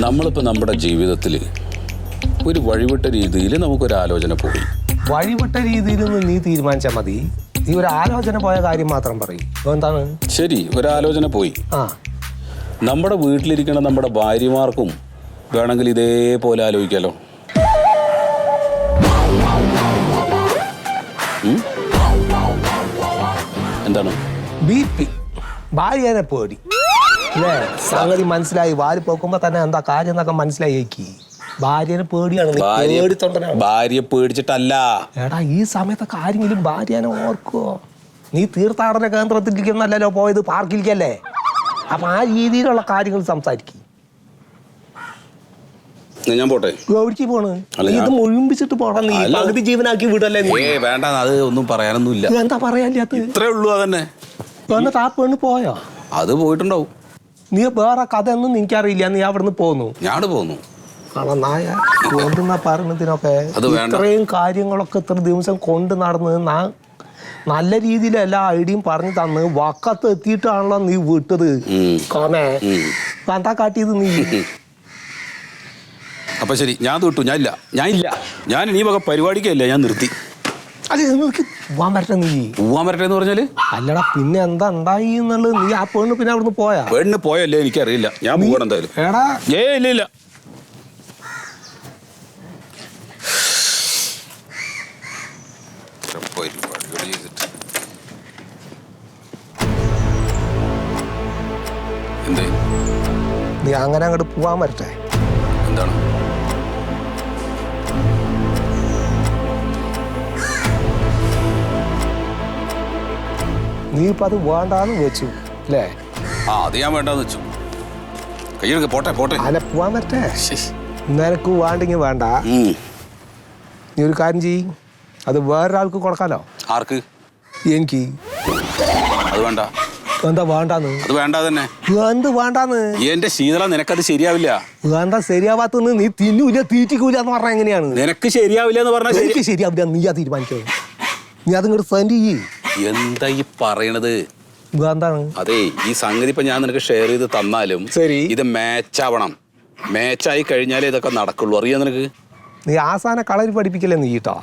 നമ്മളിപ്പോൾ നമ്മുടെ ജീവിതത്തിൽ ഒരു വഴിവിട്ട രീതിയിൽ നമുക്കൊരു ആലോചന പോയി. വഴിവിട്ട രീതിയിലൊന്നും നീ തീരുമാനിച്ചാൽ മതി. നീ ഒരു ആലോചന പോയ കാര്യം മാത്രം പറയും. എന്താണ്? ശരി, ഒരാലോചന പോയി. നമ്മുടെ വീട്ടിലിരിക്കുന്ന നമ്മുടെ ഭാര്യമാർക്കും വേണമെങ്കിൽ ഇതേപോലെ ആലോചിക്കാലോ. എന്താണ്? BP ഭാര്യനെ പേടി അല്ലേ? സംഗതി മനസ്സിലായി. വാരി പോക്കുമ്പോ തന്നെ എന്താ കാര്യം എന്നൊക്കെ മനസ്സിലായി. ഭാര്യനെ പേടിയാണ്. ഭാര്യയെ പേടിച്ചിട്ടല്ല. എടാ, ഈ സമയത്തൊക്കെ ആരെങ്കിലും ഭാര്യനെ ഓർക്കുവോ? നീ തീർത്ഥാടന കേന്ദ്രത്തിലേക്കൊന്നല്ലോ പോയത്, പാർക്കിലേക്കല്ലേ? അപ്പൊ ആ രീതിയിലുള്ള കാര്യങ്ങൾ സംസാരിക്കും. ഞാൻ പോട്ടെ. എവിടേക്ക് പോണ്? ഇത് മുഴുമിച്ചിട്ട് പോണം. നീ പകുതി ജീവനാക്കി വിടല്ലേ? വേണ്ട, അത് ഒന്നും പറയാനൊന്നുമില്ല. എന്താ പറയാനില്ലാത്ത? ഇത്രേ ഉള്ളൂ. അതന്നെ. എന്നിട്ട് ആ പെണ്ണ് പോയോ? അത് പോയിട്ടുണ്ടാവും. നീ വേറെ കഥ ഒന്നും എനിക്കറിയില്ല. നീ അവിടുന്ന് പോന്നു? ഞാൻ പോന്നു. നായ കൊണ്ടുന്ന പറഞ്ഞതിനൊക്കെ ഇത്രയും കാര്യങ്ങളൊക്കെ ഇത്ര ദിവസം കൊണ്ട് നടന്ന് നല്ല രീതിയിൽ എല്ലാ ഐഡിയയും പറഞ്ഞു തന്ന് വക്കത്ത് എത്തിയിട്ടാണല്ലോ നീ വിട്ടത്. കോമേ എന്താ കാട്ടിയത് നീ? അപ്പൊ ശരി, ഞാൻ തൊട്ടു. ഞാൻ ഇനി വക പരിപാടിക്കല്ല, ഞാൻ നിർത്തി. അതെ, നിനക്ക് പോവാൻ പറ്റേ? നീ പോവാൻ പറ്റേ എന്ന് പറഞ്ഞാല്? അല്ലടാ, പിന്നെ എന്താ ഉണ്ടായി എന്നുള്ളത്. നീ ആ പെണ്ണ് പിന്നെ അവിടുന്ന് പോയാ? പെണ്ണ് പോയല്ലേ എനിക്കറിയില്ല. ഞാൻ പോകണം എന്തായാലും. എടാ ഇല്ല നീ അങ്ങനെ അങ്ങോട്ട് പോവാൻ പറ്റേ? എന്താണ്? നീ ഇപ്പൊ അത് വേണ്ടാന്ന് വെച്ചു അല്ലേ? അത് ഞാൻ വേണ്ടെന്ന് വെച്ചു. കയ്യെടുക്ക, പോട്ടെ. അല്ല, പോവാൻ പറ്റേ? നിനക്ക് വേണ്ടെങ്കിൽ വേണ്ട. നീ ഒരു കാര്യം ചെയ്യും, അത് വേറൊരാൾക്ക് കൊടുക്കാലോ. ആർക്ക്? എനിക്ക്. അത് വേണ്ട. എന്താ വേണ്ടാന്ന്? അത് വേണ്ട തന്നെ. എന്ത് വേണ്ടാന്ന്? എന്റെ ശീതള, നിനക്കത് ശരിയാവില്ല. എന്താ ശരിയാവാത്തന്ന്? നീ തിന്നൂല തീറ്റിക്കൂല എന്ന് പറഞ്ഞാൽ എങ്ങനെയാണ്? നിനക്ക് ശരിയാവില്ല എന്ന് പറഞ്ഞാൽ എനിക്ക് ശരിയാവില്ല. നീ ആ തീരുമാനിച്ചത്. നീ അതിങ്ങോട്ട് സെൻഡ് ചെയ്യ്. എന്താ ഈ പറയണത്? എന്താണ്? അതെ, ഈ സംഗതി ഇപ്പൊ ഞാൻ നിനക്ക് ഷെയർ ചെയ്ത് തന്നാലും ശരി, ഇത് മാച്ചാവണം. മാച്ചായി കഴിഞ്ഞാലേ ഇതൊക്കെ നടക്കുള്ളൂ. അറിയാ നിനക്ക്? നീ ആസാന കളരി പഠിപ്പിക്കല്ലേ നീ കേട്ടോ.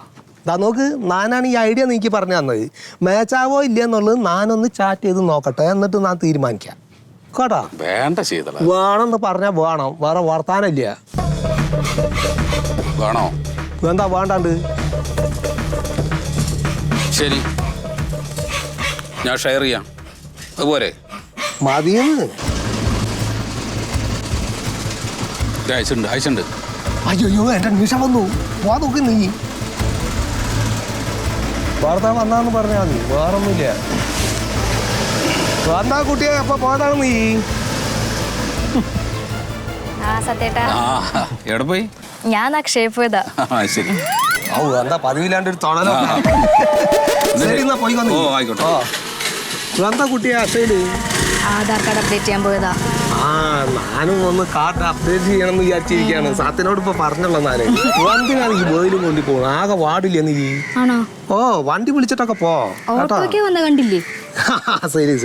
ഇതാ നോക്ക്, ഞാനാണ് ഈ ഐഡിയ നീക്ക് പറഞ്ഞു തന്നത്. മാച്ചാവോ ഇല്ല എന്നുള്ളത് ഞാനൊന്ന് ചാറ്റ് ചെയ്ത് നോക്കട്ടെ, എന്നിട്ട് ഞാൻ തീരുമാനിക്കാം കേട്ടോ. വേണ്ട ശീതള. വേണമെന്ന് പറഞ്ഞാൽ വേണം, വേറെ വർത്താനില്ല. വേണോ? എന്താ വേണ്ടാണ്ട്? ശരി, ഞാൻ ഷെയർ ചെയ്യാം. അതുപോലെ മതിയെന്ന്. അയച്ചുണ്ട്. അയ്യോ, എന്റെ നിമിഷം വന്നു. പോവാ നോക്ക് നീ. വാർത്ത വന്നാന്ന് പറഞ്ഞാൽ മതി, വേറൊന്നുമില്ല. വന്നാ കുട്ടിയെ അപ്പൊ പോയതാണ് നീ. എവിടെ പോയി? ഞാൻ അക്ഷയ പോയതാ. ശരി. എന്താ പതിവില്ലാണ്ട് ഒരു തൊടലോ? ശരി, എന്നാ പോയി വന്നു. ആയിക്കോട്ടെ. എന്താ കുട്ടിയെ അക്ഷയില്? ആധാർ കാർഡ് അപ്ഡേറ്റ് ചെയ്യാൻ പോയതാ. ഞാനും ഒന്ന് കാർഡ് അപ്ഡേറ്റ് ചെയ്യണം എന്ന് വിചാരിച്ചിരിക്കുകയാണ്. സാത്തിനോട് ഇപ്പൊ പറഞ്ഞല്ലോ. എന്തിനാണ് ഈ വേലും കൊണ്ടു പോകണം? ആകെ വാടില്ലേ നീ? ആണോ? വണ്ടി വിളിച്ചിട്ടൊക്കെ പോ. ഓട്ടോയ്ക്ക് വന്ന് കണ്ടില്ലേ? ശരി.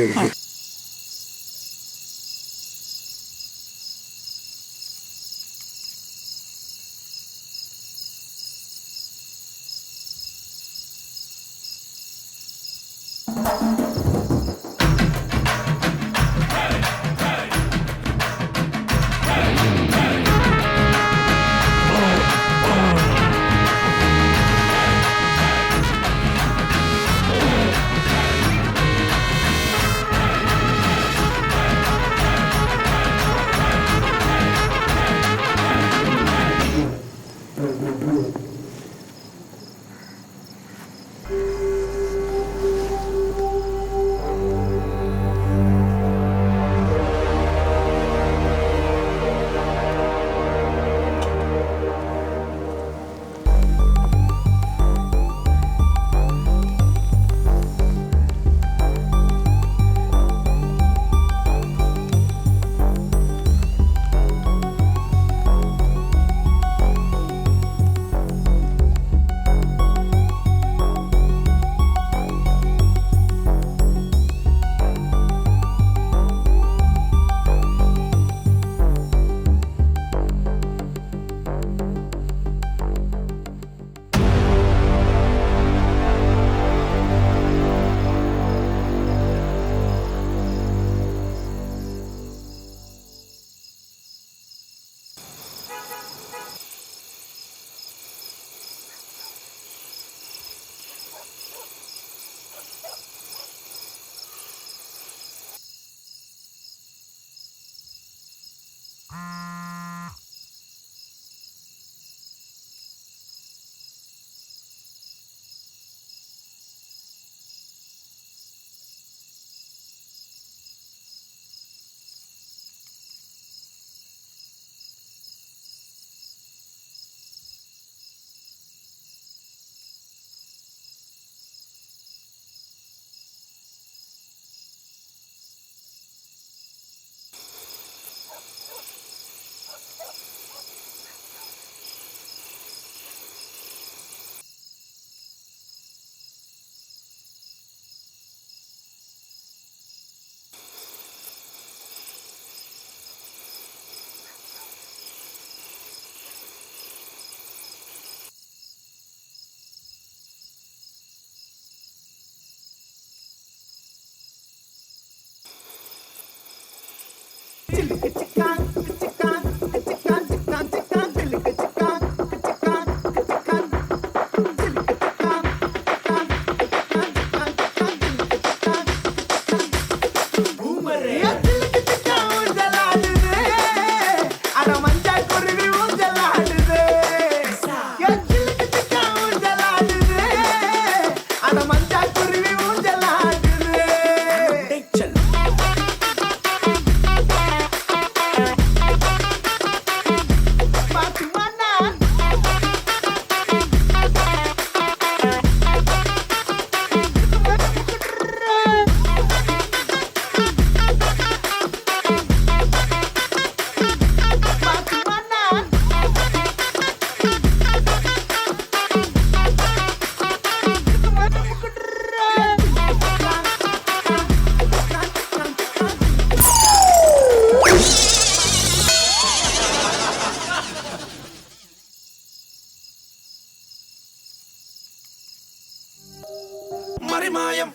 Marimayam.